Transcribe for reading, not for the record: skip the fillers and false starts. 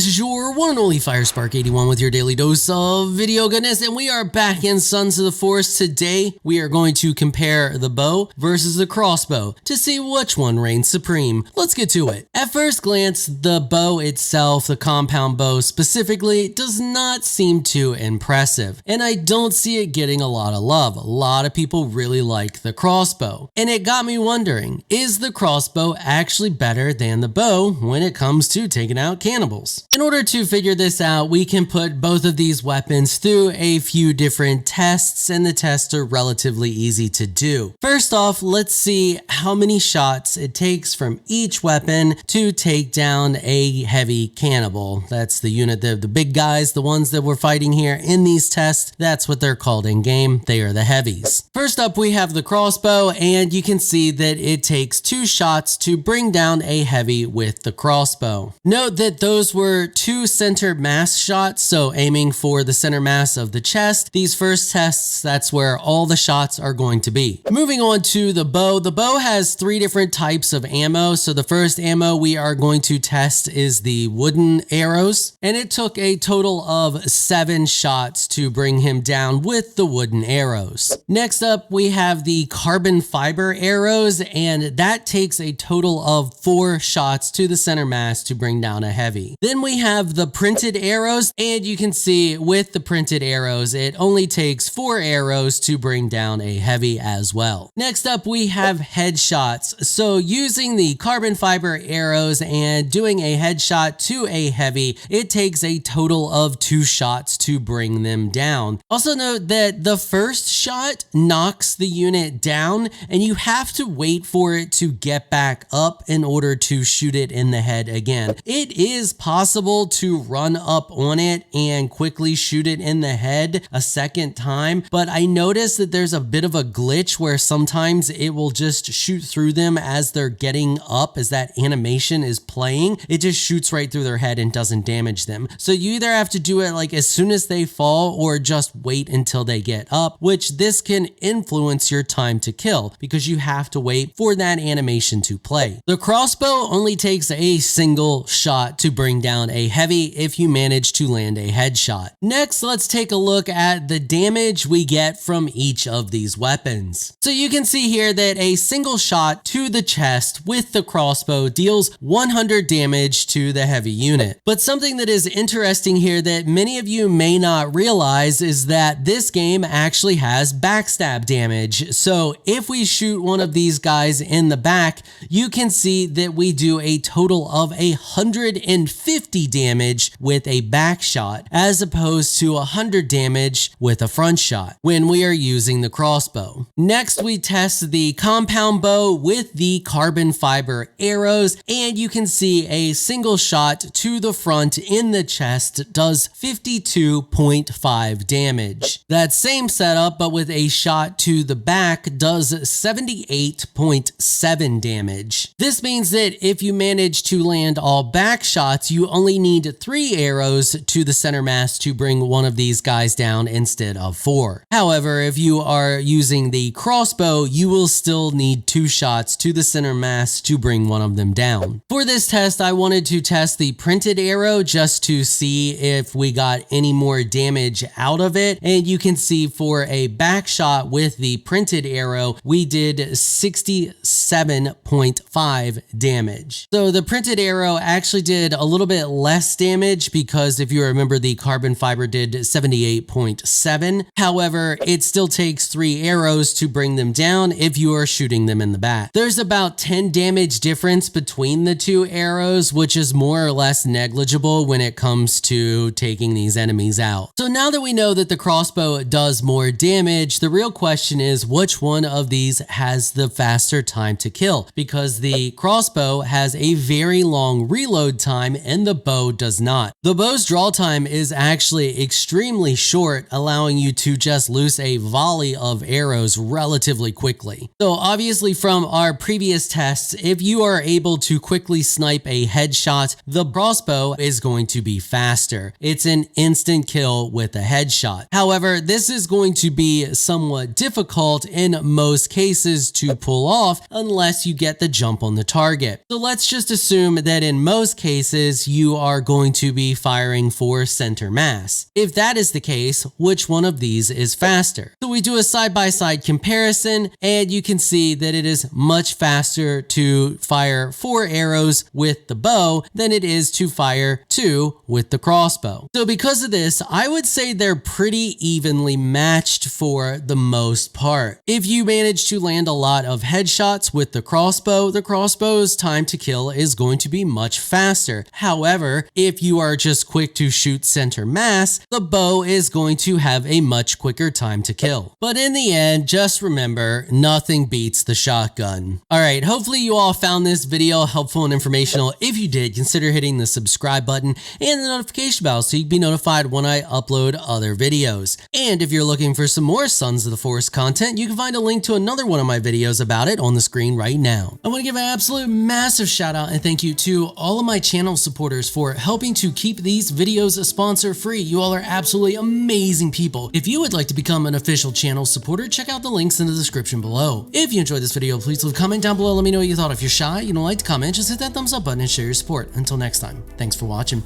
this is your one and only FireSpark81 with your daily dose of video goodness, and we are back in Sons of the Forest. Today, we are going to compare the bow versus the crossbow to see which one reigns supreme. Let's get to it. At first glance, the bow itself, the compound bow specifically, does not seem too impressive, and I don't see it getting a lot of love. A lot of people really like the crossbow, and it got me wondering, is the crossbow actually better than the bow when it comes to taking out cannibals? In order to figure this out, we can put both of these weapons through a few different tests, and the tests are relatively easy to do. First off, let's see how many shots it takes from each weapon to take down a heavy cannibal. That's the unit, the big guys, the ones that we're fighting here in these tests. That's what they're called in game. They are the heavies. First up, we have the crossbow, and you can see that it takes 2 shots to bring down a heavy with the crossbow. Note that those were 2 center mass shots, so aiming for the center mass of the chest. These first tests, that's where all the shots are going to be. Moving on to the bow has 3 different types of ammo. So the first ammo we are going to test is the wooden arrows, and it took a total of 7 shots to bring him down with the wooden arrows. Next up, we have the carbon fiber arrows, and that takes a total of 4 shots to the center mass to bring down a heavy. Then we have the printed arrows, and you can see with the printed arrows, it only takes 4 arrows to bring down a heavy as well. Next up, we have headshots. So using the carbon fiber arrows and doing a headshot to a heavy, it takes a total of 2 shots to bring them down. Also note that the first shot knocks the unit down, and you have to wait for it to get back up in order to shoot it in the head again. It is possible to run up on it and quickly shoot it in the head a second time, but I noticed that there's a bit of a glitch where sometimes it will just shoot through them as they're getting up, as that animation is playing. It just shoots right through their head and doesn't damage them. So you either have to do it like as soon as they fall or just wait until they get up, which this can influence your time to kill because you have to wait for that animation to play. The crossbow only takes a single shot to bring down a heavy if you manage to land a headshot. Next, let's take a look at the damage we get from each of these weapons. So you can see here that a single shot to the chest with the crossbow deals 100 damage to the heavy unit. But something that is interesting here that many of you may not realize is that this game actually has backstab damage. So if we shoot one of these guys in the back, you can see that we do a total of 150 damage with a back shot as opposed to 100 damage with a front shot when we are using the crossbow. Next, we test the compound bow with the carbon fiber arrows, and you can see a single shot to the front in the chest does 52.5 damage. That same setup, but with a shot to the back, does 78.7 damage. This means that if you manage to land all back shots, you only need 3 arrows to the center mass to bring one of these guys down instead of 4. However, if you are using the crossbow, you will still need 2 shots to the center mass to bring one of them down. For this test, I wanted to test the printed arrow just to see if we got any more damage out of it, and you can see for a back shot with the printed arrow, we did 67.5 damage. So the printed arrow actually did a little bit less damage because if you remember, the carbon fiber did 78.7. However, it still takes 3 arrows to bring them down if you are shooting them in the back. There's about 10 damage difference between the 2 arrows, which is more or less negligible when it comes to taking these enemies out. So now that we know that the crossbow does more damage, the real question is which one of these has the faster time to kill, because the crossbow has a very long reload time and the bow does not. The bow's draw time is actually extremely short, allowing you to just loose a volley of arrows relatively quickly. So obviously from our previous tests, if you are able to quickly snipe a headshot, the crossbow is going to be faster. It's an instant kill with a headshot. However, this is going to be somewhat difficult in most cases to pull off unless you get the jump on the target. So let's just assume that in most cases you you are going to be firing for center mass. If that is the case, which one of these is faster? So we do a side-by-side comparison, and you can see that it is much faster to fire 4 arrows with the bow than it is to fire 2 with the crossbow. So because of this, I would say they're pretty evenly matched for the most part. If you manage to land a lot of headshots with the crossbow's time to kill is going to be much faster. However, if you are just quick to shoot center mass, the bow is going to have a much quicker time to kill. But in the end, just remember, nothing beats the shotgun. Alright, hopefully you all found this video helpful and informational. If you did, consider hitting the subscribe button and the notification bell so you can be notified when I upload other videos. And if you're looking for some more Sons of the Forest content, you can find a link to another one of my videos about it on the screen right now. I want to give an absolute massive shout out and thank you to all of my channel supporters for helping to keep these videos sponsor free. You all are absolutely amazing people. If you would like to become an official channel supporter, check out the links in the description below. If you enjoyed this video, please leave a comment down below. Let me know what you thought. If you're shy, you don't like to comment, just hit that thumbs up button and share your support. Until next time, thanks for watching.